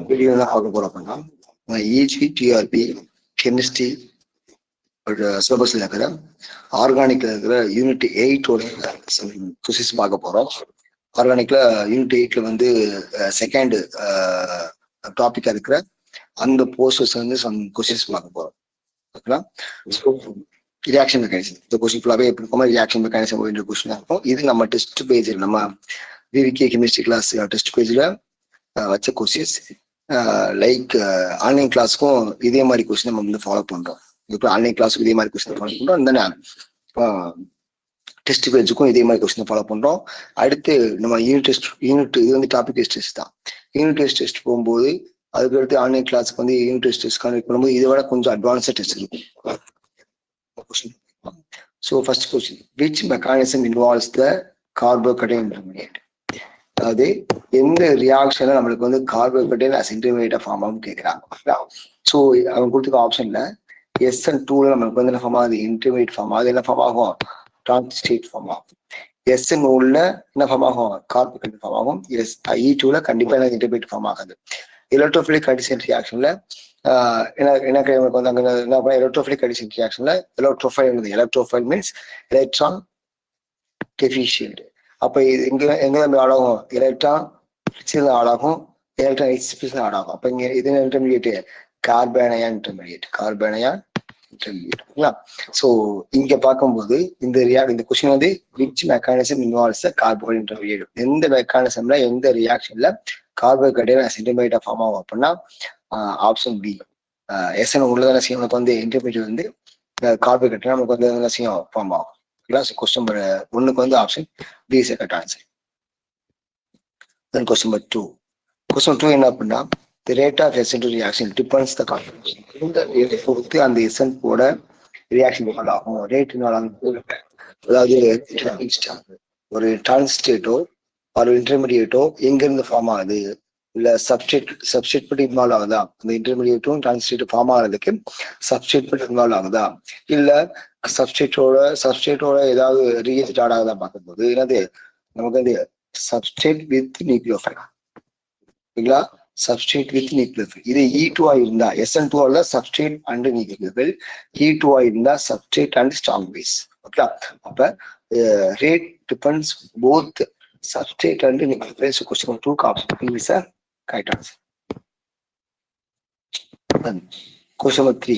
Video தான் பார்க்க போறோம் அப்படின்னா இஜி டிஆர்பி கெமிஸ்ட்ரி சிலபஸ்ல இருக்கிற ஆர்கானிக்ல இருக்கிற யூனிட் 8ஓட கொஸ்டின்ஸ் பார்க்க போறோம். ஆர்கானிக்ல யூனிட் 8ல வந்து செகண்ட் டாபிக்கா இருக்கிற அந்த போஸ்டர்ஸ் வந்து சம் கொஸ்டின்ஸ் பார்க்க போறோம். ஓகேங்களா? ரியாக்ஷன் மெக்கானிசம் இந்த கொஸ்டின் ஃபுல்லாவே எப்படி இருக்குமோ ரியாக்ஷன் மெக்கானிசம் அப்படின்ற கொஸ்டின் இருக்கும். இது நம்ம டெஸ்ட் பேஜ், நம்ம விவிகே கெமிஸ்ட்ரி கிளாஸ் டெஸ்ட் பேஜ்ல வச்ச கொஸ்டின்ஸ். லைக் ஆன்லைன் கிளாஸுக்கும் இதே மாதிரி கொஸ்டின் நம்ம வந்து ஃபாலோ பண்றோம். இப்போ ஆன்லைன் கிளாஸுக்கும் இதே மாதிரி கொஸ்டின் ஃபாலோ பண்றோம். இந்த டெஸ்ட் பேஜுக்கும் இதே மாதிரி கொஸ்டின் ஃபாலோ பண்றோம். அடுத்து நம்ம யூனிட் இது வந்து டாபிக் டெஸ்ட் தான். யூனிட் டெஸ்ட் போகும்போது அதுக்கடுத்து ஆன்லைன் கிளாஸுக்கு வந்து யூனிட் டெஸ்ட் கனெக்ட் பண்ணும்போது இதை விட கொஞ்சம் அட்வான்ஸா டெஸ்ட் இருக்கும். So first question, which mechanism involves the carbocation intermediate? அதாவது எந்த ரியாக்ஷன்ல நம்மளுக்கு வந்து கார்போகேட்டைன் அஸ் இன்டர்மீடியேட்டா ஃபார்ம் ஆகும் கேட்கிறாங்க. ஸோ அவங்க கொடுத்துருக்க ஆப்ஷன்ல SN2ல நம்மளுக்கு வந்து என்ன ஃபார்ம் ஆகுது? இன்டர்மீடியேட் ஃபார்ம் ஆகுது. என்ன ஃபார்ம் ஆகும்? டிரான்ஸ்டேட் ஃபார்ம் ஆகும். SN1ல என்ன ஃபார்ம் ஆகும்? கார்போகேட்டைன் ஃபார்ம் ஆகும். E2ல கண்டிப்பா என்ன இன்டர்மீடியேட் ஃபார்ம் ஆகாது. எலக்ட்ரோஃபிலிக் அடிஷன் ரியாக்ஷன்ல எலக்ட்ரோஃபிலிக் அடிஷன் ரியாக்ஷன்ல எலக்ட்ரோஃபைல் மீன்ஸ் எலக்ட்ரான் டெஃபிஷியன்ட். அப்ப இது எங்க ஆடாகும்? எலக்ட்ரான் ஆடாகும், எலக்ட்ரான் எக்ஸ்பிரஷன் ஆடாகும். அப்ப இங்க இது இன்டர்மீடியேட் கார்பனையான் இன்டர்மீடியேட். சோ இங்க பார்க்கும்போது இந்த கொஸ்டின் வந்து விச் மெக்கானிசம் இன்வால்வ்ஸ் கார்போகேட் இன்டர்மீடியேட், எந்த மெக்கானிசம்ல எந்த ரியாக்ஷன்ல கார்போகேட்டைன் அஸ் இன்டர்மீடியேட்டா ஃபார்ம் ஆகும் அப்படின்னா ஆப்ஷன் பி. SN உள்ளதான செய்யும் நமக்கு வந்து இன்டர்மீடியேட் வந்து கார்போகேட்டைன் நமக்கு வந்து என்ன செய்யும்? ஃபார்ம் ஆகும். கொஸ்டின் நம்பர் 1க்கு வந்து option B is correct answer. Then question number 2. Question 2 என்ன அப்படின்னா the rate of SN2 reaction depends the concentration. இந்த ரேட் பொறுத்து அந்த SN கூட ரியாக்ஷன் ஆகும். ரேட் அதாவது ஒரு டிரான்ஸ்டேட்டோ ஒரு இன்டர்மீடியேட்டோ எங்க இருந்து ஃபார்ம் ஆகுது, இல்ல சப்ஸ்ட்ரேட் பற்றி இன்வால்வ் ஆகுதா, அந்த இன்டர்மீடியேட்டும் டிரான்ஸ்டேட் ஃபார்ம் ஆகிறதுக்கு சப்ஸ்ட்ரேட் பற்றி இன்வால்வ் ஆகுதா, இல்ல சப்ஸ்ட்ரேட்டோட ஏதாவது ரியேஜ் ஆட் ஆகுதா பார்க்கும்போது என்னது நமக்கு வந்து சப்ஸ்ட்ரேட் வித் நியூக்ளியோஃபைல். ஓகேங்களா? Substrate with nucleophile. இது E2 இருந்தா SN2 substrate and nucleophile, E2 இருந்தா substrate and strong base. Okay, அப்ப rate depends both substrate and nucleophile. So question 2 option is a correct answer. Then question number 3,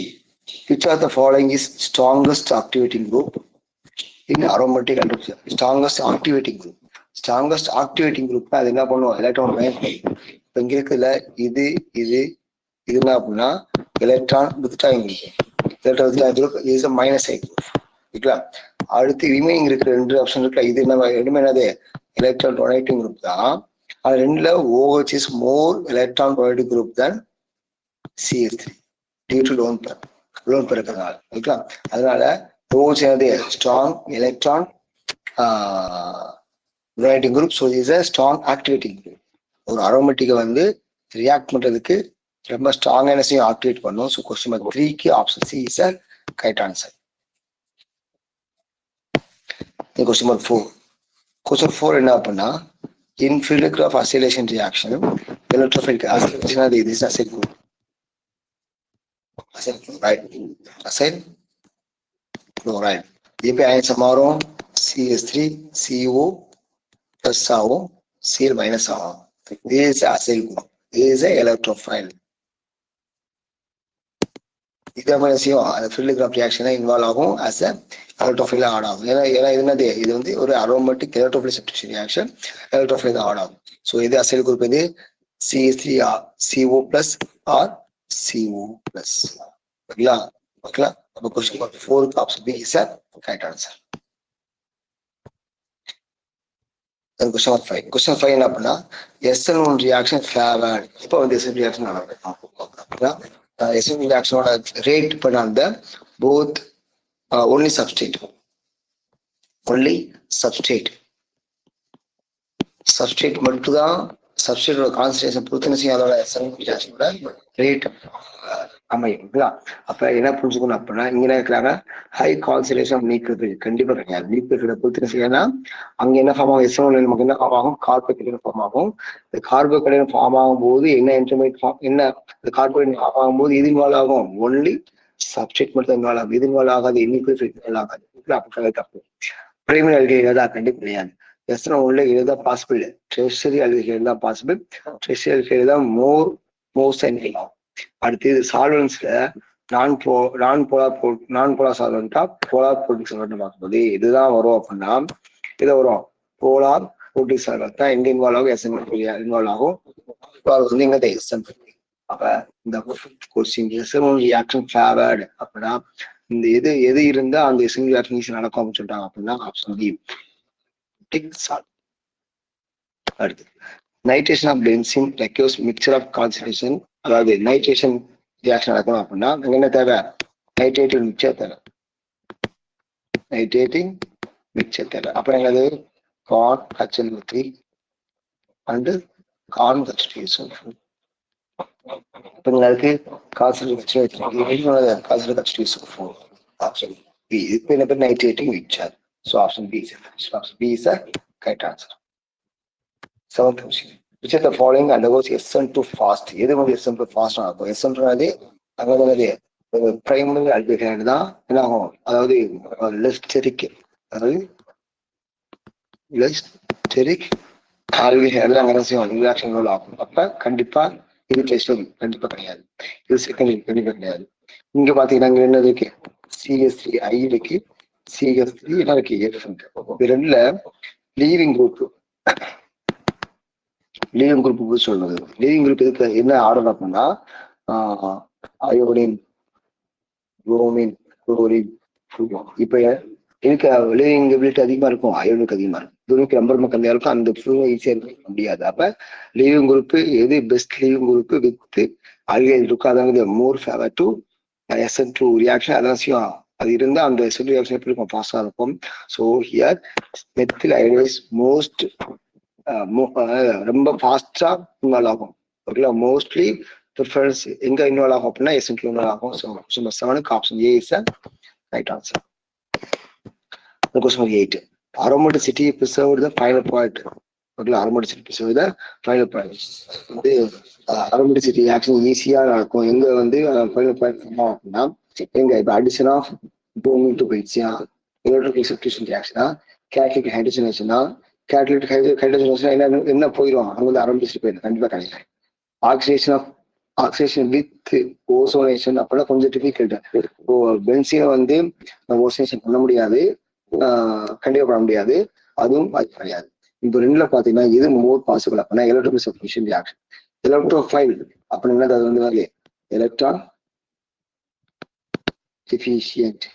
which of the following is strongest activating group in aromatic hydrogen? Strongest activating group அது என்ன பண்ணுவோம்? Electron இப்ப இங்க இருக்குல்ல இது என்ன அப்படின்னா electron withdrawing group is a minus side group. ஓகேங்களா? அடுத்து ரிமைனிங் இருக்கிற 2 ஆப்ஷன் இருக்குல்ல, இது ரெண்டுமே என்னது? எலக்ட்ரான் டொனேட்டிங் குரூப் தான். அது ரெண்டுல OH is more electron donating group than CH3 due to lone pair இருக்கிறதுனால. ஓகேங்களா? அதனால OH என்னது? Strong electron donating group. So is a strong activating group. ஒரு அரோமேட்டிக்கை வந்து ரியாக்ட் பண்றதுக்கு ரொம்ப ஸ்ட்ராங் எனர்ஜியும் ஆக்டிவேட் பண்ணும். ஸோ கொஸ்டின் நம்பர் 3க்கு option C is a correct answer. Question number 4. Question 4 என்ன அப்படின்னா in Philadelphia acylation reaction electrophilic acylation அது இது acyl group. Acyl chloride, acyl chloride. இப்போ அயன்ஸ் மாறும் CH3 CO plus ஆகும், Cl minus ஆகும். This is acyl group. This is a electrophile. இதே மாதிரி செய்யும் ஃபிலிகிராஃப் ரியாக்ஷன் இன்வால்வ் ஆகும் as a எலக்ட்ரோஃபைல் ஆட் ஆகும். ஏன்னா இது வந்து ஒரு aromatic electrophile substitution reaction, electrophile add ஆகும். ஸோ இது அசைல் குரூப் இது CH3 CO plus R CO plus. ஓகேங்களா? அப்போ கொஸ்டின் 4க்கு option B is correct answer. Question number 5. Question 5 என்ன அப்படின்னா SN1 ரியாக்ஷன் ஃபேவர்ட். இப்போ வந்து SN ரியாக்ஷன் நடக்கும். SN reaction rate depend on the both only substrate மட்டும்தான். சப்ஸ்ட்ரேட்டோட கான்சன்ட்ரேஷன் பொறுத்து அதோட SN reaction ரேட் அமையுங்களா? அப்ப என்ன புரிஞ்சுக்கணும் அப்படின்னா, இங்க என்ன இருக்கிறாங்க, ஹை கான்சன்ட்ரேஷன் ஆஃப் நியூக்ளியோஃபில் கண்டிப்பா கிடையாது. நியூக்ளியோஃபிலை பொறுத்து என்ன செய்யலாம், அங்க என்ன ஃபார்ம் ஆகும், எஸ்என்ஓ நமக்கு என்ன ஃபார்ம் ஆகும், கார்போஹைட்ரேட் ஃபார்ம் ஆகும். இந்த கார்போஹைட்ரேட் ஃபார்ம் ஆகும்போது என்ன இன்டர்மீடியட் ஃபார்ம் என்ன, இந்த கார்போஹைட்ரேட் ஃபார்ம் ஆகும்போது இது இன்வால்வ் ஆகும், ஒன்லி சப்ஸ்ட்ரேட் மட்டும் இன்வால்வ் ஆகும், இது இன்வால்வ் ஆகாது, நியூக்ளியோஃபில் இன்வால்வ் ஆகாது. அப்படி தப்பு. பிரைமரி அல்கைல் தான் கண்டிப்பா கிடையாது. எஸ்என்ஓ உள்ள இதுதான் பாசிபிள், டெர்ஷரி அல்கைல் தான் பாசிபிள். டெர்ஷரி அல்கைல் தான் மோர் சைன்கள் ஆகும். அடுத்து சால்வன்ஸ்ல நான் போலார் சால்வெண்டா போலார் புரோட்டிக் சால்வெண்ட் பார்க்கும்போது இதுதான் வரும் அப்படின்னா, இதை வரும் போலார் புரோட்டிக் சால்வெண்ட் தான் எங்க இன்வால்வ் ஆகும், எஸ்என் இன்வால்வ் ஆகும். வந்து எங்க எஸ்என். அப்ப இந்த கொஸ்டின் எஸ்என் ரியாக்ஷன் ஃபேவர்டு அப்படின்னா இந்த எது இருந்தா அந்த எஸ்என் ரியாக்ஷன் ஈஸி நடக்கும் அப்படின்னு சொல்லிட்டாங்க அப்படின்னா ஆப்ஷன் பி சால்ட். அடுத்து nitration of benzene requires mixture of concentration, அதாவது நைட்ரேஷன் ரியாக்ஷன் நடக்கணும் அப்படின்னா அங்க என்ன தேவை, நைட்ரேட்டிங் மிக்சர் தேவை. நைட்ரேட்டிங் மிக்சர் தேவை. அப்புறம் என்னது, corn HNO3 and corn HTS. இப்போ அதுக்கு கான்சன்ட்ரேட் HTS ஆப்ஷன் பி. இப்போ என்ன பேர், nitrating mixture. So option B is the correct answer. Seventh question, which of the following undergoes SN2 fast? எது வந்து SN2 fast ஆகும்? SN2 அங்க வந்து பிரைமரி அல்கைல் தான் என்ன ஆகும், அதாவது லெஸ்டெரிக், அதாவது லெஸ்டெரிக் அல்கைல் அங்கே செய்யும் ரியாக்ஷன் ஆகும். அப்ப கண்டிப்பா இது டெஸ்ட் கண்டிப்பா கிடையாது, இது செகண்ட் கண்டிப்பா கிடையாது. இங்க பாத்தீங்கன்னா இங்க என்ன இருக்கு, CH3I இருக்கு, CH3 என்ன இருக்கு, F இருக்கு. இது ரெண்டுல லீவிங் குரூப் சொல்றது. லீவிங் குரூப் இதுக்கு என்ன ஆர்டர் அப்படின்னா அயோடின், புரோமின், குளோரின். இப்ப எனக்கு லீவிங் எபிலிட்டி அதிகமா இருக்கும், அயோனுக்கு அதிகமா இருக்கும், துணிக்கு ரொம்ப கம்மியா இருக்கும், அந்த ஈஸியா இருக்க முடியாது. அப்ப லீவிங் குரூப் எது best, leaving group with alkyl இருக்கும், அதாவது மோர் ஃபேவர் டு SN2 ரியாக்ஷன். அதான் செய்யும், அது இருந்தா அந்த SN2 ரியாக்ஷன் எப்படி இருக்கும், ஃபாஸ்டா இருக்கும். So here methyl iodise most ரொம்ப ஃபாஸ்டா இன்வால்வ் ஆகும். ஓகேங்களா, மோஸ்ட்லி ப்ரிஃபரன்ஸ் எங்க இன்வால்வ் ஆகும் அப்படின்னா SN2 இன்வால்வ் ஆகும். ஸோ கொஸ்டின் நம்பர் 7க்கு option A is right answer. Question number 8, aromaticity preserved the final point. ஓகேங்களா, aromaticity preserved the final point. வந்து aromaticity ஆக்ஷன் ஈஸியா நடக்கும் எங்க வந்து ஃபைனல் பாயிண்ட் அப்படின்னா எங்க இப்போ addition of bromine to benzene, electrical substitution reaction, catalytic hydrogenation, catalytic hydrogenation என்ன போயிடும், அங்க வந்து aromaticity போயிடும், கண்டிப்பா கிடையாது. ஆக்சிடேஷன் வித் ஓசோனேஷன் அப்படின்னா கொஞ்சம் டிஃபிகல்ட். இப்போ பென்சீனை வந்து ஓசோனேஷன் பண்ண முடியாது, கண்டிப்பா பண்ண முடியாது, அதுவும் வாய்ப்பு கிடையாது. இப்போ ரெண்டுல பாத்தீங்கன்னா எது மோர் பாசிபிள் அப்படின்னா எலக்ட்ரோஃபில் சப்ஸ்டிடியூஷன் ரியாக்ஷன். எலக்ட்ரோஃபைல் அப்படின்னா அது வந்து எலக்ட்ரான் டிஃபிஷியன்ட்.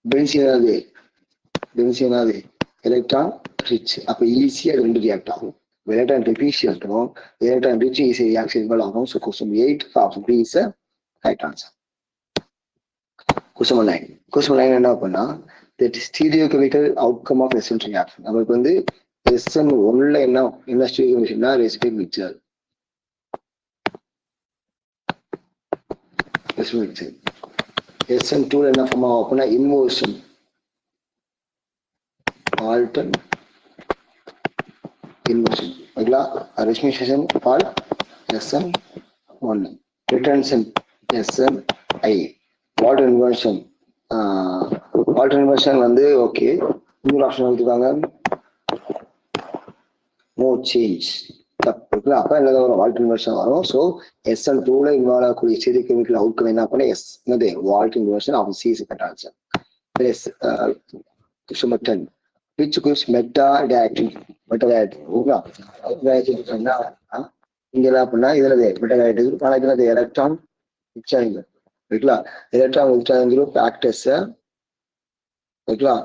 பென்சீனாது எலக்ட்ரான் ரிச். அப்ப ஈஸியா ரெண்டு ரியாக்ட் ஆகும், எலக்ட்ரான் டெஃபிஷியன்ட்டும் எலக்ட்ரான் ரிச் ஈஸி ரியாக்ஷன் ஆகும். So question 8 option B is right answer. Question 9. Question 9 என்ன பண்ணா that stereochemical outcome of SN reaction. நமக்கு வந்து SN1ல என்ன ஸ்டீரியோகெமிக்கல்னா ரெசிபிக் மிக்சர். SN2ல என்ன ஃபார்ம் ஆகும் அப்படின்னா இன்வர்ஷன், ஆல்டன் inversion. ஓகேங்களா, racemisation for SN1, retention SNI, வாட்டர் இன்வர்ஷன். வாட்டர் இன்வர்ஷன் வந்து ஓகே, இன்னொரு ஆப்ஷன் எடுத்துக்காங்க நோ சேஞ்ச். தப்பு. அப்ப என்ன வரும், வாட்டர் இன்வர்ஷன் வரும். ஸோ SN2ல இன்வால்வ் ஆகக்கூடிய ஸ்டீரியோகெமிக்கல் அவுட்கம் என்ன பண்ண என்னது வாட்டர் inversion. Of C is correct answer. Question number 10, which gives meta-reactive. ஓகேங்களா, இங்க என்ன பண்ணா இதுல மெட்டாடியாக்டிவ் குரூப், ஆனா இதுல எலக்ட்ரான் விச்சாரிங்க. ஓகேங்களா, எலக்ட்ரான் விச்சாரிங் குரூப் ஆக்டர்ஸ். ஓகேங்களா,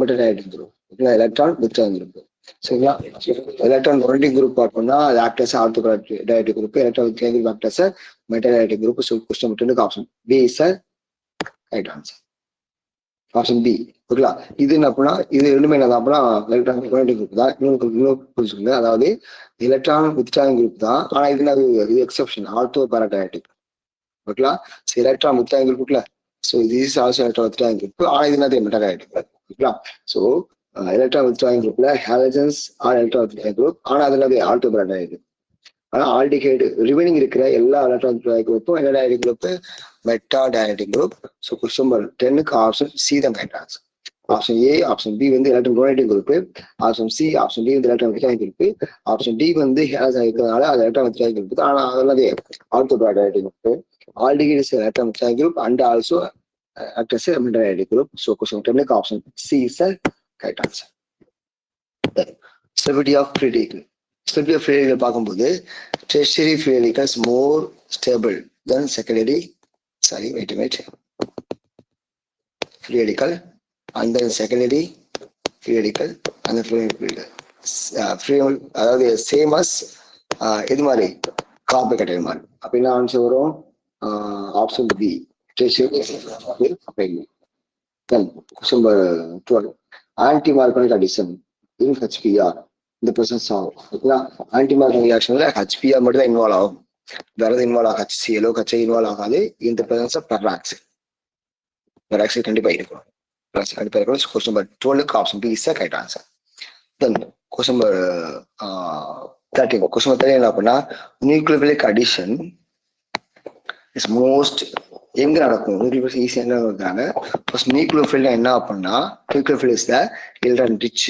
மெட்டாடியாக்டிவ் குரூப். ஓகேங்களா, எலக்ட்ரான் விச்சாரிங் குரூப். சரிங்களா, எலக்ட்ரான் ரொட்டேட்டிங் குரூப் பார்த்தோம்னா அது acts ortho directive group, electron withdrawing group acts meta directive group. So question number 10 option B is right answer. Option B. ஓகேங்களா, இது என்ன அப்படின்னா இது ரெண்டுமே என்ன அப்படின்னா எலக்ட்ரான் ரொட்டேட்டிங் குரூப் தான். இன்னொரு புரிஞ்சுக்கோங்க, அதாவது எலக்ட்ரான் வித்ட்ராயிங் குரூப் தான், ஆனா இது எக்ஸெப்ஷன் ஆர்த்தோ பாராடையாக்டிவ். ஓகேங்களா? ஸோ எலக்ட்ரான் வித்ட்ராயல் குரூப் இருக்குல்ல, so this is also electron withdrawal group. ஆனால் இது என்னது மெட்டாகாய்டு. ஓகேங்களா? ஸோ எலக்ட்ரான் வித்ட்ராயல் குரூப்ல halogens are electron withdrawal group, ஆனால் அதுல அது ஆல்டோ மெட்டாகாய்டு. ஆனா ஆல்டிஹைடு ரிமைனிங் இருக்கிற எல்லா எலக்ட்ரான் குரூப்பும் என்ன டயனடிக் குரூப்? மெட்டா டயனடிக் குரூப். ஸோ கொஸ்டின் நம்பர் 10க்கு ஆப்ஷன் சி தான் correct answer. Option A option B வந்து electron donating group, option C option D வந்து electron withdrawal group, option D வந்து ஹேலஜன் இருக்கிறதுனால அது எலக்ட்ரான் வித்ட்ராயல் குரூப். ஆனா அதெல்லாம் ஆல்டோ டயனடிக் group. Aldehyde is electron withdrawal group and also acts as a dynamic group. So question 10 option C is the correct answer. Then stability of free radical. Stability of free radical பார்க்கும்போது tertiary free radicals more stable than secondary. Sorry, wait a minute. Free radical and then secondary free radical and then free radical. Free அதாவது same as இது மாதிரி carbon cation மாதிரி. அப்ப என்ன answer வரும்? Option B. Then question number 12. Anti-Marconic addition in HPR in the presence of anti-Marconic reaction HPR மட்டும் தான் involve ஆகும். வேற எதுவும் இன்வால்வ் ஆகும்? HCl HI இன்வால்வ் ஆகாது. இந்த presence of பெராக்சைடு. பெராக்சைடு கண்டிப்பா இருக்கும். கண்டிப்பா இருக்கும். Question number 12 option B is the correct answer. Then question number 13. Question number 13 என்ன அப்படின்னா nucleophilic addition is most எங்க நடக்கும்? நியூக்ளியோஃபில் ஈஸியா எங்க நடக்கிறாங்க? ஃபர்ஸ்ட் நியூக்ளியோஃபில் என்ன அப்படின்னா nucleophile is the electron rich.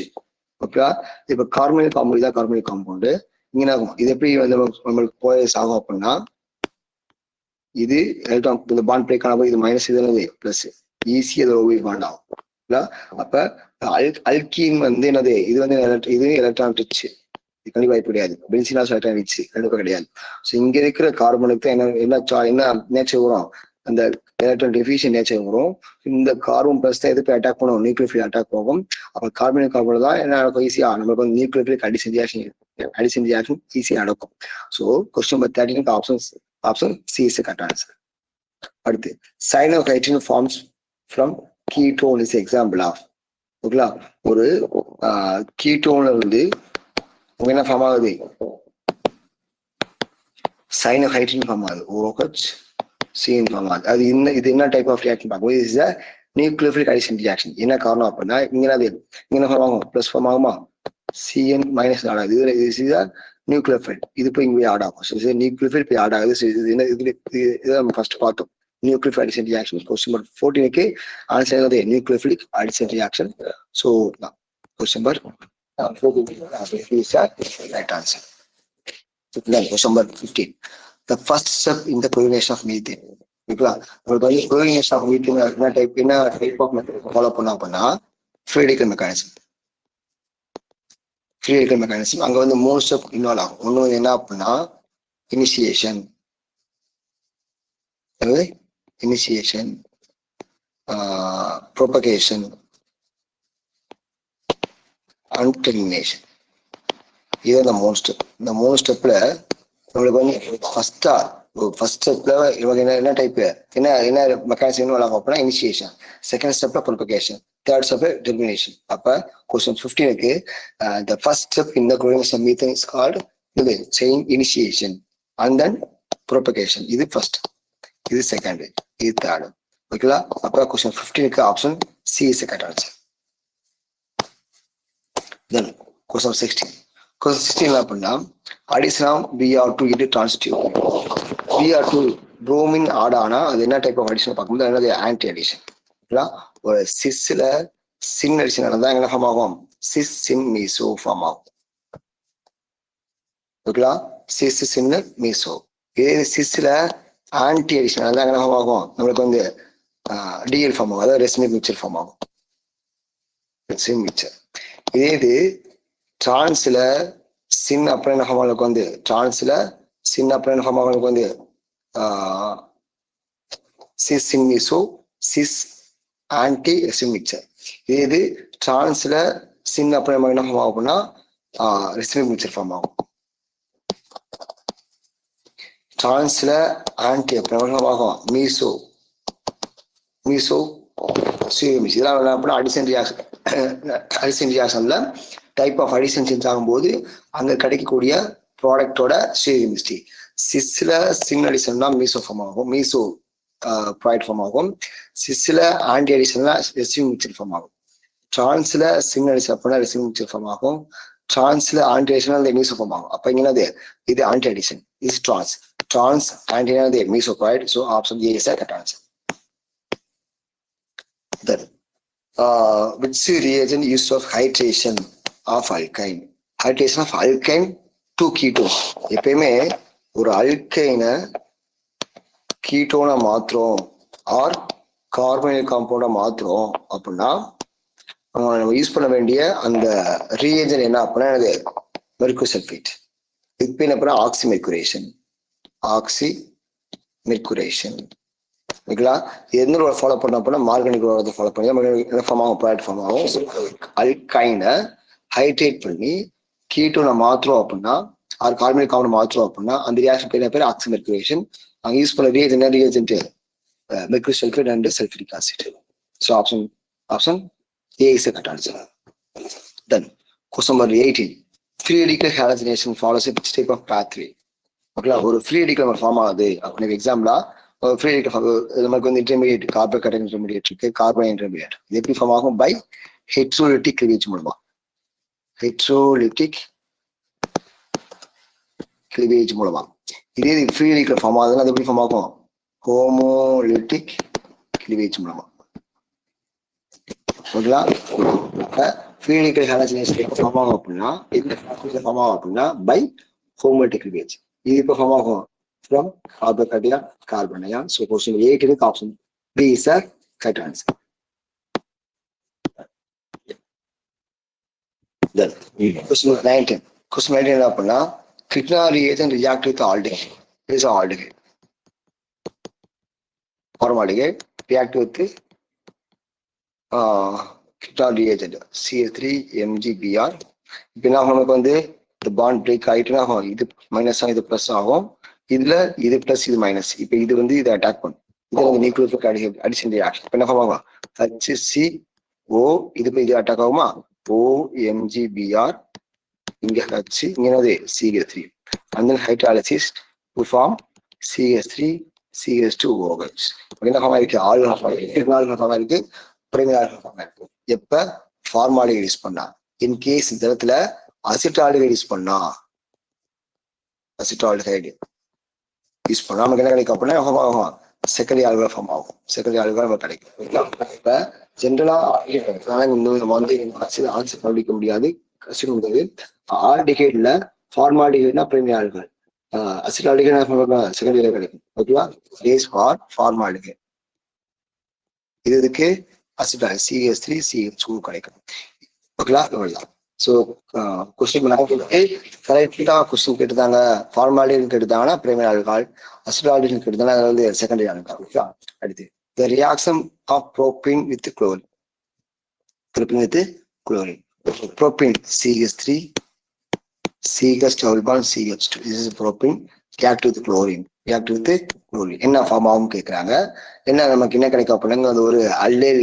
ஓகேவா? இப்ப கார்பனிக் காம்பவுண்ட் தான் கார்பனிக் காம்பவுண்ட். இங்க என்ன ஆகும்? இது எப்படி வந்து நம்மளுக்கு போயஸ் ஆகும் அப்படின்னா இது எலக்ட்ரான் இந்த பாண்ட் பிரேக் ஆனப்போ இது மைனஸ் இது பிளஸ் ஈஸி அது ஓவி பாண்ட் ஆகும். அப்ப அல்கீன் வந்து என்னது? இது வந்து இது எலக்ட்ரான் ரிச். இது கண்டிப்பா வாய்ப்பு கிடையாது. பென்சினாஸ் எலக்ட்ரான் ரிச் கண்டிப்பா கிடையாது. ஸோ இங்க இருக்கிற கார்பனுக்கு என்ன நேச்சர் வரும்? அந்த எலக்ட்ரான் டெஃபிஷியன்ட் நேச்சர் வரும். இந்த கார்பன் பிளஸ் தான் எதுக்கு அட்டாக் பண்ணும்? நியூக்ளியோஃபில் அட்டாக் போகும். அப்ப கார்பனிக் கார்பன் தான் என்ன நடக்கும்? ஈஸியா நமக்கு வந்து நியூக்ளியோஃபிலிக் அடிஷன் ரியாக்ஷன் ஈஸியா நடக்கும். So question number 13 option C is correct answer. அடுத்து cyanohydrin forms from ketone is example of. ஓகேங்களா? ஒரு கீட்டோன்ல இருந்து என்ன ஃபார்ம் ஆகுது? சைனோஹைட்ரின் ஃபார்ம் ஆகுது. OH சீன் ஃபார்ம் ஆகுது. அது இது என்ன டைப் ஆஃப் ரியாக்ஷன் பார்க்கும்போது is a nucleophilic addition reaction. என்ன காரணம் அப்படின்னா இங்க ஃபார்ம் ஆகும்? பிளஸ் ஃபார்ம் ஆகுமா? CN மைனஸ் ஆட் ஆகுது. இது நியூக்ளியோஃபைல். இது போய் இங்கே ஆட் ஆகும். நியூக்ளியோஃபைல் போய் ஆட் ஆகுது. இது நம்ம ஃபர்ஸ்ட் பார்த்தோம். Nucleophilic addition reaction. Question number 14க்கு ஆன்சர் என்னது? Nucleophilic addition reaction. So question number 14 is the right answer. Then question number 15. The first step in the chlorination of methane. ஓகேங்களா? chlorination of methane என்ன type of method follow பண்ணா அப்படின்னா free radical mechanism. Free radical mechanism அங்க வந்து 3 step involve ஆகும். ஒன்று என்ன அப்படின்னா இனிஷியேஷன், ப்ரோபகேஷன் அண்ட் டெர்மினேஷன். இது அந்த 3 ஸ்டெப். இந்த 3 ஸ்டெப்ல நம்மளுக்கு வந்து ஃபர்ஸ்ட் ஸ்டெப்ல இவங்க என்ன டைப் என்ன மெக்கானிசம் இன்வால்வ் ஆகும் அப்படின்னா இனிஷியேஷன். செகண்ட் ஸ்டெப்ல ப்ரோபகேஷன், தேர்ட் ஸ்டெப்ல டெர்மினேஷன். அப்ப கொஸ்டின் 15க்கு the first step in the chlorination of methane is called chain initiation and then propagation. இது ஃபர்ஸ்ட், இது செகண்ட், இது தேர்ட். ஓகேங்களா? அப்ப கொஸ்டின் 15க்கு option C is correct answer. Then question 16. Question 16 அப்படின்னா addition of Br2 into transitive. Br2 bromine add ஆனா அது என்ன டைப் ஆஃப் அடிஷன் பார்க்கும்போது என்னது? Anti addition. ஒரு சிஸ்ல சின் அடிஷன் நடந்தா என்ன ஃபார்ம் ஆகும்? சிஸ் சின் மீசோ ஃபார்ம் ஆகும். ஓகேங்களா? சிஸ் சின் மீசோ. இதே சிஸ்ல ஆன்டி அடிஷன் நடந்தா என்ன ஃபார்ம் ஆகும்? நம்மளுக்கு வந்து டிஎல் ஃபார்ம் ஆகும். அதாவது ரெசிமிக் மிக்சர் ஃபார்ம் ஆகும். ரெசிமிக் மிக்சர். இதே இது டிரான்ஸ்ல சின் அப்புறம் என்ன ஃபார்ம் ஆகும்? வந்து டிரான்ஸ்ல சின் அப்புறம் என்ன ஃபார்ம் ஆகும்? வந்து சிஸ் சின் மீசோ சிஸ் ஆன்டி ரெசிமிக் மிக்சர். இது டிரான்ஸ்ல சின் அப்புறம் என்ன ஃபார்ம் ஆகும்னா ரெசிமிக் மிக்சர் ஃபார்ம் ஆகும். டிரான்ஸ்ல ஆன்டி அப்புறம் என்ன ஆகும்? மீசோ இதெல்லாம் என்ன அப்படின்னா அடிஷன் ரியாக்ஷன்ல டைப் ஆஃப் அடிஷன் சேஞ்ச் ஆகும்போது அங்க கிடைக்கக்கூடிய ப்ராடக்டோட ஸ்டீரியோகெமிஸ்ட்ரி. சிஸ்ல சிங் அடிஷன்னா மீசோ ஃபார்ம் ஆகும், மீசோ ப்ராய்ட் ஃபார்ம் ஆகும். சிஸ்ல ஆன்டி அடிஷன்னா ரெசிவிங் மிக்சர் ஃபார்ம் ஆகும். டிரான்ஸ்ல சிங் அடிஷன் அப்படின்னா ரெசிவிங் மிக்சர் ஃபார்ம் ஆகும். டிரான்ஸ்ல ஆன்டி அடிஷன் மீசோ ஃபார்ம் ஆகும். அப்ப இங்கே இது anti addition, is trans. Trans anti meso product. So option A is correct answer. Then which reagent used of hydration of alkyne? Hydration of alkyne to ketone. எப்பயுமே ஒரு அல்கைனை கீட்டோனை மாத்திரம் R carbonyl காம்பவுண்டை மாத்திரம் அப்படின்னா நம்ம யூஸ் பண்ண வேண்டிய அந்த ரீஏஜன் என்ன அப்படின்னா அது மெர்குரி சல்ஃபேட். இதுக்கு என்ன பண்ணா ஆக்சி மெர்குரேஷன், ஆக்சி மெர்குரேஷன். ஓகேங்களா? எந்த ஒரு ஃபாலோ பண்ண அப்படின்னா மார்கனிக் ஃபாலோ பண்ணி ஃபார்ம் ஆகும், ப்ராடக்ட் ஃபார்ம் ஆகும். அல்கைனை ஹைட்ரேட் பண்ணி கீட்டோனை மாத்திரம் அப்படின்னா ஆர் கார்பனைல் காம்பவுண்ட் மாத்திரம் அப்படின்னா அந்த ரியாக்ஷன் பேர் பேர் ஆக்சி மெர்குரேஷன். அங்கே யூஸ் பண்ண reagent mercury sulphate and sulphuric acid. So option A is the correct answer. Then question number 18. Free radical halogenation follows which type of pathway? ஓகேங்களா? ஒரு ஃப்ரீ ரேடிக்கல் ஃபார்ம் ஆகுது அப்படின்னு எக்ஸாம்பிளா ஃப்ரீ ரேடிக்கல் நமக்கு வந்து இன்டர்மீடியட் கார்பன் கட்டன் intermediate இருக்கு, carbon intermediate. இது எப்படி ஃபார்ம் ஆகும்? பை ஹெட்ரோலிட்டிக் கிளீவேஜ் மூலமா. ஹெட்ரோலிட்டிக் கிளீவேஜ் மூலமா. இதே ஃப்ரீ ரேடிக்கல் ஃபார்ம் ஆகுதுன்னா அது எப்படி ஃபார்ம் ஆகும்? ஹோமோலிட்டிக் கிளீவேஜ் மூலமா. ஓகேங்களா? ஃப்ரீ ரேடிக்கல் ஹாலஜனேஷன் ஃபார்ம் ஆகும் அப்படின்னா இந்த ஃபார்ம் ஆகும் அப்படின்னா பை ஹோமோலிட்டிக் கிளீவேஜ். இது இப்போ ஃபார்ம் ஆகும் ஃப்ரம் கார்பன் கட்டியா கார்பன் அயான். ஸோ கொஸ்டின் 8 இருக்கு, option B is the correct answer. Then question 19. Question 19 என்ன அப்படின்னா கிட்னா reagent react with aldehyde. This is aldehyde. Formaldehyde react with கிட்னா reagent CH3MgBr. இப்போ என்ன நமக்கு வந்து இந்த பாண்ட் பிரேக் ஆயிட்டுன்னா இது மைனஸ் ஆகும், இது பிளஸ் ஆகும். இதுல இது பிளஸ் இது மைனஸ். இப்போ இது வந்து இதை அட்டாக் பண்ணும். இது வந்து நியூக்ளியோபிலிக் அடிஷன் ரியாக்ஷன். இப்போ என்ன ஆகும்? HCO இது போய் இது அட்டாக் ஆகுமா? OMgBr இங்க H இங்க என்னது CH3 and then hydrolysis to form CH3 CH2OH. என்ன ஃபார்ம் ஆயிருக்கு? ஆல்கஹால் ஃபார்ம் ஆயிருக்கு, பிரைமரி ஆல்கஹால் ஃபார்ம் ஆயிருக்கு. எப்ப ஃபார்மாலிடைட் யூஸ் பண்ணா. இன்கேஸ் இந்த இடத்துல அசிட்டால்டிஹைடு யூஸ் பண்ணா, அசிட்டால்டிஹைடு யூஸ் பண்ணா நமக்கு என்ன கிடைக்கும் அப்படின்னா செகண்டரி ஆல்கஹால் ஃபார்ம் ஆகும். செகண்டரி ஆல்கஹால் நமக்கு கிடைக்கும். இப்ப ஜென்ரலா நம்ம வந்து ஆன்சர் கண்டுபிடிக்க முடியாது, கஷ்டம் முடியாது. ஆல்டிஹைட்ல ஃபார்மால்டிஹைட்னா பிரைமரி ஆல்கஹால், அசிட்டால்டிஹைடு செகண்டரி கிடைக்கும். ஓகேவா? As for formaldehyde. இதுக்கு அசிட்டால் CH3 CH2 கிடைக்கும். ஓகேங்களா? இவ்வளவுதான். ஸோ கொஸ்டின் கரெக்டா கொஸ்டின் கேட்டுதாங்க. ஃபார்மாலிட்டின்னு கேட்டுதாங்கன்னா பிரைமரி ஆல்கஹால், அசிட்டால்டிஹைடு கேட்டுதாங்கன்னா அது வந்து செகண்டரி ஆல்கஹால். ஓகேவா? அடுத்து the reaction of propane with chlorine. Propane with chlorine. Propane CH3 CH double bond CH2. This is propane react with chlorine. React with chlorine. என்ன ஃபார்ம் ஆகும் கேட்குறாங்க. என்ன நமக்கு என்ன கிடைக்கும் அப்படின்னா அது ஒரு அல்லைல்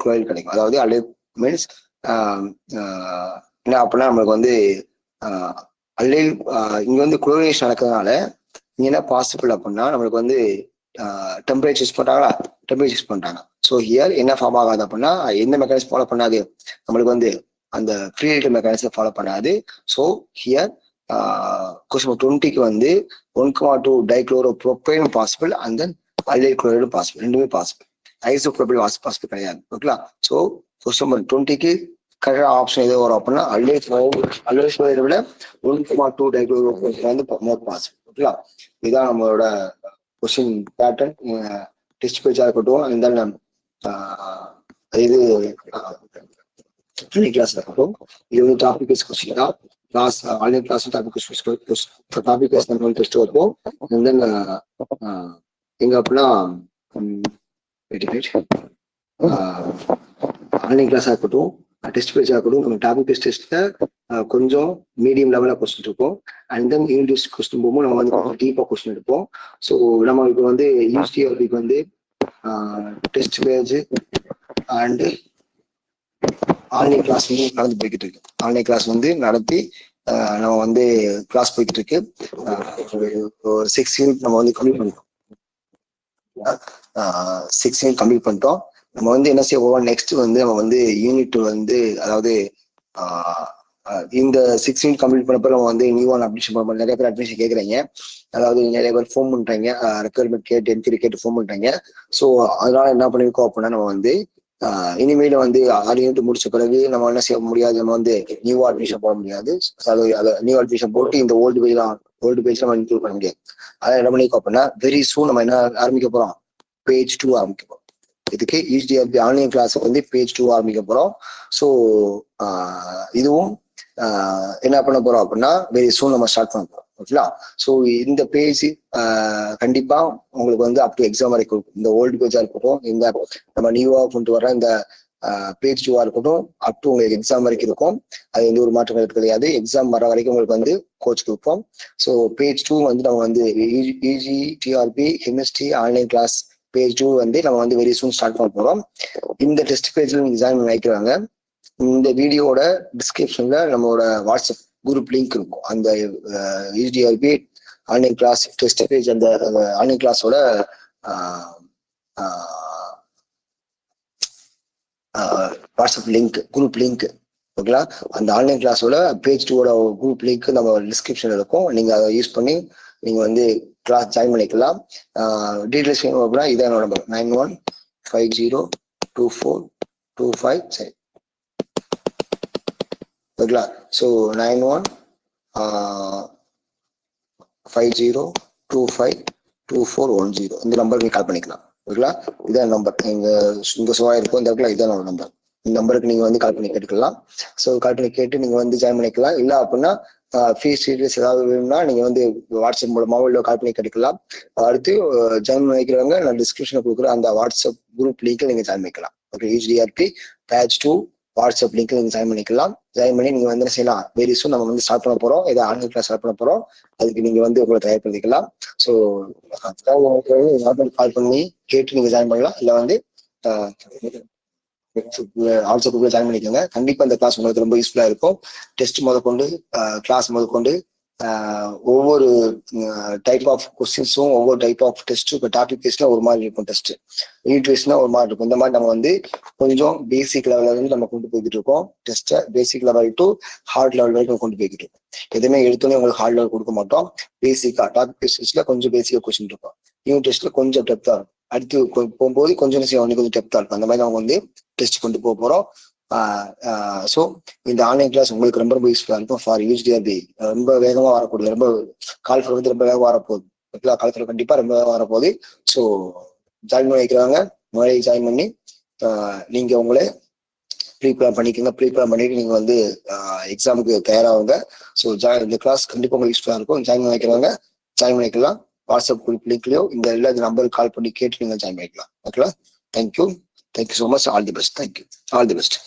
குளோரைடு கிடைக்கும். அதாவது அல்லைல் மீன்ஸ் என்ன அப்படின்னா நம்மளுக்கு வந்து அல்லைல் இங்க வந்து குளோரினேஷன் நடக்கிறதுனால இங்க என்ன பாசிபிள் அப்படின்னா நம்மளுக்கு வந்து டெம்பரேச்சர் யூஸ் பண்றாங்களா, டெம்பரேச்சர் யூஸ் பண்றாங்க. ஸோ ஹியர் என்ன ஃபார்ம் ஆகாது அப்படின்னா எந்த மெக்கானிசம் ஃபாலோ பண்ணாது, நம்மளுக்கு வந்து அந்த ஃப்ரீ ரேடிக்கல் மெக்கானிசம் ஃபாலோ பண்ணாது. ஸோ ஹியர் கொஸ்டின் 20க்கு வந்து 1,2 dichloropropane possible and then allyl chloride possible, ரெண்டுமே பாசிபிள். ஐசோப்ரோபைல் பாசிபிள் கிடையாது. ஓகேங்களா? ஸோ கொஸ்டின் நம்பர் 20க்கு கரெக்டான ஆப்ஷன் எது வரும் அப்படின்னா அல்லைல் குளோரைடை விட 1,2 டைக்ளோரோப்ரோபேன் வந்து மோர் பாசிபிள். ஓகேங்களா? இதுதான் நம்மளோட கொஸ்டின் பேட்டர்ன். டெஸ்ட் பேஜா இருக்கட்டும், இந்த இது கிளாஸ் இருக்கட்டும், இது வந்து டாபிக் வைஸ் கொஸ்டின் தான். Class online class topic wise நம்ம டெஸ்ட் வைப்போம். தென் எங்க அப்படின்னா ஆன்லைன் கிளாஸா இருக்கட்டும், டெஸ்ட் பேஜா இருக்கட்டும், நம்ம டாபிக் வைஸ் டெஸ்ட்ல கொஞ்சம் மீடியம் லெவலில் கொஸ்டின் இருக்கும். அண்ட் தென் யூனிட் கொஸ்டின் போகும்போது நம்ம வந்து டீப்பா கொஸ்டின் எடுப்போம். ஸோ நம்ம இப்போ வந்து யூஸ்டிஆர்பிக்கு வந்து test page and online class வந்து நடந்து போய்கிட்டு இருக்கு. ஆன்லைன் கிளாஸ் வந்து நடத்தி நம்ம வந்து கிளாஸ் போயிட்டு இருக்கு. 6 யூனிட் நம்ம வந்து கம்ப்ளீட் பண்ணிட்டோம். 6 யூனிட் கம்ப்ளீட் பண்ணிட்டோம். நம்ம வந்து என்ன செய்ய போவோம், நெக்ஸ்ட் வந்து நம்ம வந்து யூனிட் வந்து அதாவது இந்த 6 யூனிட் கம்ப்ளீட் பண்ணப்ப நம்ம வந்து நியூ ஒன் அட்மிஷன் பண்ண நிறைய பேர் அட்மிஷன் கேட்குறீங்க. அதாவது நிறைய பேர் ஃபோன் பண்றாங்க, ரெக்குயர்மெண்ட் கேட்டு என்கொயரி கேட்டு ஃபோன் பண்றாங்க. ஸோ அதனால என்ன பண்ணிருக்கோம் அப்படின்னா, நம்ம வந்து இனிமேல வந்து 6 யூனிட் முடிச்ச பிறகு நம்ம என்ன செய்ய முடியாது, நம்ம வந்து நியூ அட்மிஷன் போட முடியாது. அதாவது நியூ அட்மிஷன் போட்டு இந்த ஓல்டு பேஜ் நம்ம இன்க்ளூட் பண்ண முடியாது. அதை என்ன பண்ணிருக்கோம் அப்படின்னா, வெரி சூன் நம்ம என்ன ஆரம்பிக்க போறோம், பேஜ் 2 ஆரம்பிக்க போறோம். இதுக்கு HDFB ஆன்லைன் கிளாஸ் வந்து பேஜ் 2 ஆரம்பிக்க போறோம். ஸோ இதுவும் என்ன பண்ண போறோம் அப்படின்னா, வெரி சூன் நம்ம ஸ்டார்ட் பண்ண போறோம். ஓகேங்களா? ஸோ இந்த பேஜ் கண்டிப்பா உங்களுக்கு வந்து அப் டு எக்ஸாம் வரைக்கும் இருக்கும். இந்த ஓல்டு பேஜா இருக்கட்டும், இந்த நம்ம நியூவா கொண்டு வர இந்த பேஜ் 2 இருக்கட்டும், அப் டு உங்களுக்கு எக்ஸாம் வரைக்கும் இருக்கும். அது எந்த ஒரு மாற்றங்கள் கிடையாது. எக்ஸாம் வர வரைக்கும் உங்களுக்கு வந்து கோச் கொடுப்போம். ஸோ பேஜ் 2 வந்து நம்ம வந்து EGTRB chemistry online class page 2 வந்து நம்ம வந்து வெரி சூன் ஸ்டார்ட் பண்ண போறோம். இந்த டெஸ்ட் பேஜ்ல நீங்க ஜாயின் பண்ணி வைக்கிறாங்க. இந்த வீடியோட டிஸ்கிரிப்ஷன்ல நம்மளோட வாட்ஸ்அப் குரூப் லிங்க் இருக்கும். அந்த EGTRB online class test page, அந்த ஆன்லைன் கிளாஸோட வாட்ஸ்அப் லிங்க், குரூப் லிங்க். ஓகேங்களா? அந்த ஆன்லைன் கிளாஸோட பேஜ் 2 குரூப் லிங்க் நம்ம டிஸ்கிரிப்ஷன்ல இருக்கும். நீங்க அதை யூஸ் பண்ணி நீங்க வந்து கிளாஸ் ஜாயின் பண்ணிக்கலாம். டீடைல்ஸ் வேணும் அப்படின்னா இதான் என்னோட நம்பர் 91502425. சரி, ஓகேங்களா? ஸோ 9150252410 இந்த நம்பருக்கு நீங்க கால் பண்ணிக்கலாம். ஓகேங்களா? இதான் நம்பர் இங்க ஷோ இருக்கும். இந்த இடத்துல இதான் நம்பர். இந்த நம்பருக்கு நீங்க வந்து கால் பண்ணி கேட்டுக்கலாம். ஸோ கால் பண்ணி கேட்டு நீங்க வந்து ஜாயின் பண்ணிக்கலாம். இல்லை அப்படின்னா ஃபீஸ் டீடைல்ஸ் ஏதாவது வேணும்னா நீங்க வந்து வாட்ஸ்அப் மூலமாவோ இல்லை கால் பண்ணி கேட்டுக்கலாம். அடுத்து ஜாயின் பண்ணிக்கிறவங்க நான் டிஸ்கிரிப்ஷன்ல கொடுக்குற அந்த வாட்ஸ்அப் குரூப் லிங்க்ல நீங்க ஜாயின் பண்ணிக்கலாம். Okay, EGTRB batch 2 WhatsApp link நீங்க ஜாயின் பண்ணிக்கலாம். ஜாயின் பண்ணி நீங்க வந்து என்ன செய்யலாம், வெரி சூன் நம்ம வந்து ஸ்டார்ட் பண்ண போறோம். இதை ஆன்லைன் கிளாஸ் ஸ்டார்ட் பண்ண போறோம். அதுக்கு நீங்க வந்து உங்களை தயார் பண்ணிக்கலாம். ஸோ கால் பண்ணி கேட்டு நீங்க ஜாயின் பண்ணலாம். இல்லை வந்து வாட்ஸ்அப்புக்குள்ள ஜாயின் பண்ணிக்கோங்க. கண்டிப்பா இந்த கிளாஸ் உங்களுக்கு ரொம்ப யூஸ்ஃபுல்லா இருக்கும். டெஸ்ட் முதற்கொண்டு கிளாஸ் முதற்கொண்டு ஒவ்வொரு டைப் ஆஃப் கொஸ்டின்ஸும் ஒவ்வொரு டைப் ஆஃப் டெஸ்ட்டும். இப்போ டாபிக் வைஸ்ல ஒரு மாதிரி இருக்கும் டெஸ்ட், யூனிட் வைஸ்னா ஒரு மாதிரி இருக்கும். இந்த மாதிரி நம்ம வந்து கொஞ்சம் பேசிக் லெவல்ல இருந்து நம்ம கொண்டு போய்கிட்டு இருக்கோம். டெஸ்ட்டை basic level to heart level வரைக்கும் கொண்டு போய்கிட்டு இருக்கோம். எதுவுமே எடுத்தோன்னே உங்களுக்கு ஹார்ட் லெவல் கொடுக்க மாட்டோம். பேசிக்கா டாபிக் டெஸ்ட்ல கொஞ்சம் பேசிக்கா கொஸ்டின் இருக்கும். யூனிட் டெஸ்ட்ல கொஞ்சம் டெப்தா இருக்கும். அடுத்து போகும்போது கொஞ்சம் கொஞ்சம் டெப்தா இருக்கும். அந்த மாதிரி நம்ம வந்து டெஸ்ட் கொண்டு போக போறோம். ஸோ இந்த ஆன்லைன் கிளாஸ் உங்களுக்கு ரொம்ப ரொம்ப யூஸ்ஃபுல்லா இருக்கும். ஃபார் EGTRB ரொம்ப வேகமா வரக்கூடிய, ரொம்ப கால்ஃபர் வந்து ரொம்ப வேகமாக வரப்போகுது. கால்ஃபர் கண்டிப்பா ரொம்ப வேகமாக வரப்போகுது. ஸோ ஜாயின் பண்ணி வைக்கிறவங்க முன்னாடி ஜாயின் பண்ணி நீங்க உங்களை ப்ரீப்ளான் பண்ணிக்கோங்க. ப்ரீப்ளான் பண்ணிட்டு நீங்க வந்து எக்ஸாமுக்கு தயாராகுங்க. ஸோ இந்த கிளாஸ் கண்டிப்பா உங்களுக்கு யூஸ்ஃபுல்லா இருக்கும். ஜாயின் பண்ணி வைக்கிறவங்க ஜாயின் பண்ணிக்கலாம். வாட்ஸ்அப் குரூப் லிங்க்லயோ இந்த எல்லா நம்பருக்கு கால் பண்ணி கேட்டு நீங்க ஜாயின் பண்ணிக்கலாம். ஓகேங்களா? Thank you so much. All the best. Thank you. All the best.